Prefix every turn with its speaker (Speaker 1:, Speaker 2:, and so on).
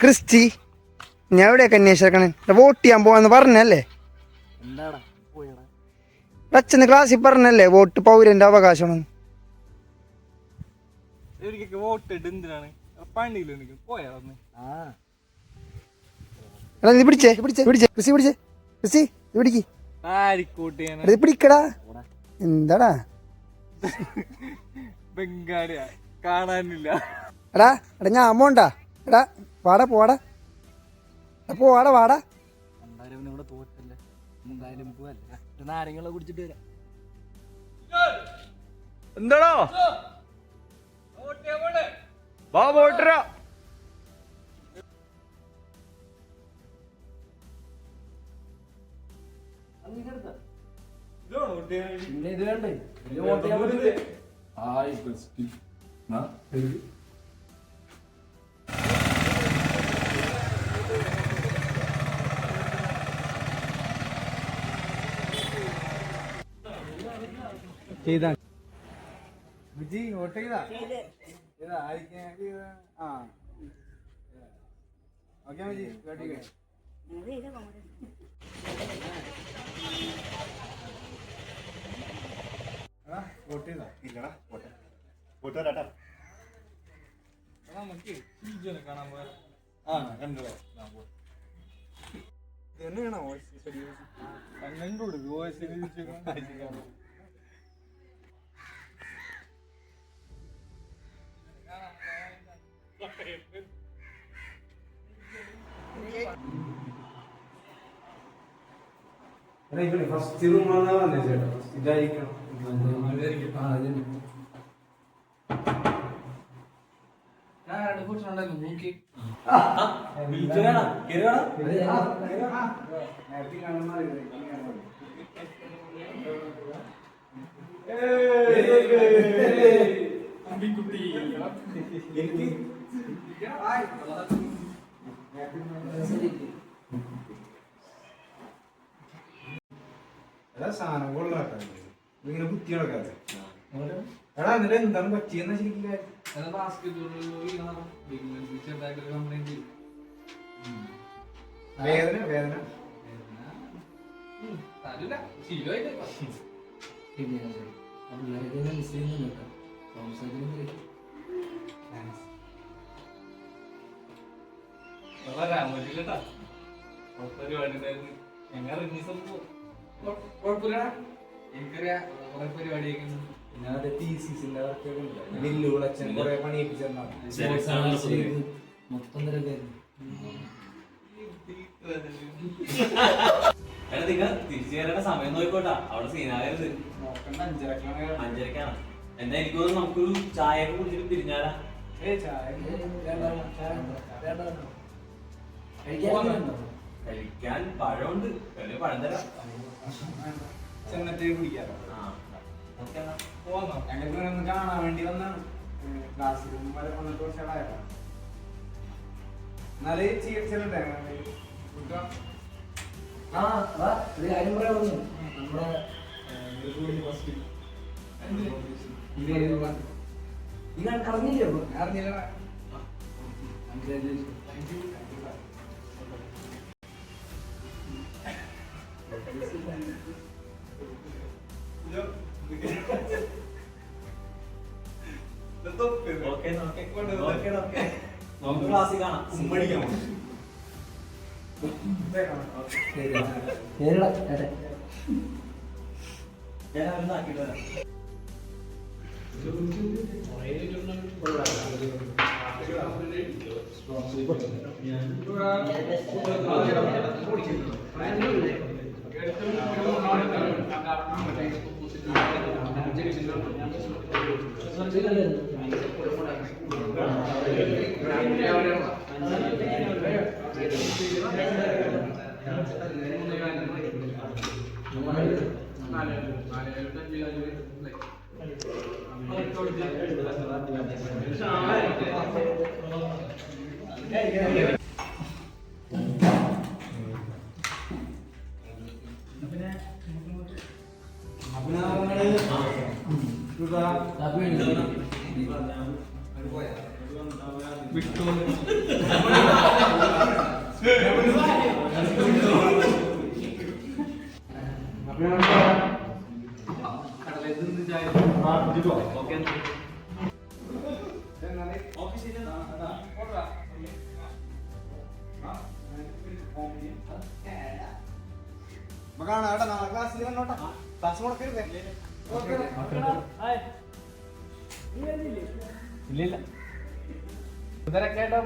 Speaker 1: Christy ഞാൻ എവിടെയൊക്കെ അന്വേഷിക്കണേ vote ചെയ്യാൻ പോവാന്ന് പറഞ്ഞല്ലേ അച്ഛന് ക്ലാസ്സിൽ പറഞ്ഞല്ലേ വോട്ട് പൗരന്റെ അവകാശമാണ്. പിടിച്ചേ പിടിച്ചേ പിടിച്ചേ ക്രിസ്റ്റി പിടിച്ചേ ക്രിസ്റ്റി പിടിക്ക് പിടിക്കടാ. എന്താടാ
Speaker 2: കാണാനില്ല
Speaker 1: എടാ എടാ ഞാൻ അമ്മോണ്ടാ എടാ വാടാ പോവാടാ പോവാടാ വാടാ.
Speaker 2: തോറ്റല്ലേ എന്തായാലും പോവല്ലേ നാരങ്ങളെ കുടിച്ചിട്ട് വരാം.
Speaker 3: എന്താണോ വാ വോട്ടരാ.
Speaker 2: ഇത് വേണ്ടേ
Speaker 1: ചെയ്താ
Speaker 2: വിജി വോട്ട് ചെയ്താ ഓക്കെ വിജി വോട്ട് ചെയ്താ ഇല്ലടാ വോട്ട് വരാട്ടാ നമുക്ക് കാണാൻ പോയാ കണ്ടോ എന്നെയാണോ കണ്ടു വോയിസ് ഫസ്റ്റ് റൂം വന്നേ ചേട്ടാ ഇതായിരിക്കണം. നോക്കി സാധനം കൊള്ളാട്ടോ ഇങ്ങനെ കുത്തികളൊക്കെ എടാ എന്നിട്ട് എന്താണ് പറ്റിയെന്ന് ശരിക്കില്ല. വേദന വേദന എനിക്കറിയാം കുറെ പരിപാടിയൊക്കെ വില്ലുകളച്ഛൻ കുറെ പണിയിപ്പിച്ചു മൊത്തം
Speaker 3: തിരിച്ചു കയറേണ്ട സമയം നോക്കോട്ടാ. അവിടെ സീനാകരുത്. 5:30 എന്നാ എനിക്ക് തോന്നുന്നു നമുക്കൊരു ചായ ഒക്കെ കുടിച്ചിട്ട് പിരിഞ്ഞാലാ. കഴിക്കാൻ പഴമുണ്ട്. വലിയ പഴം തരാം.
Speaker 2: ചെന്നിട്ട് കുടിക്കാറോ ഞങ്ങൾക്ക് കാണാൻ വേണ്ടി വന്നാണ്. ക്ലാസ് റൂം വരെ വന്നിട്ട് കുറച്ചാളായപ്പോ എന്നാല് ചെല്ലട്ടെ
Speaker 1: കാര്യം പറയാ നമ്മുടെ അറിഞ്ഞില്ലേ
Speaker 2: അറിഞ്ഞില്ല.
Speaker 3: നമുക്ക് ക്ലാസ്സിൽ കാണാം.
Speaker 2: കാണാ നാളെ ക്ലാസ്സിൽ വന്നോട്ടാ ക്ലാസ് മുടക്കരുതേ
Speaker 3: ഇല്ല
Speaker 2: ഇവരൊക്കെ ആയിട്ട്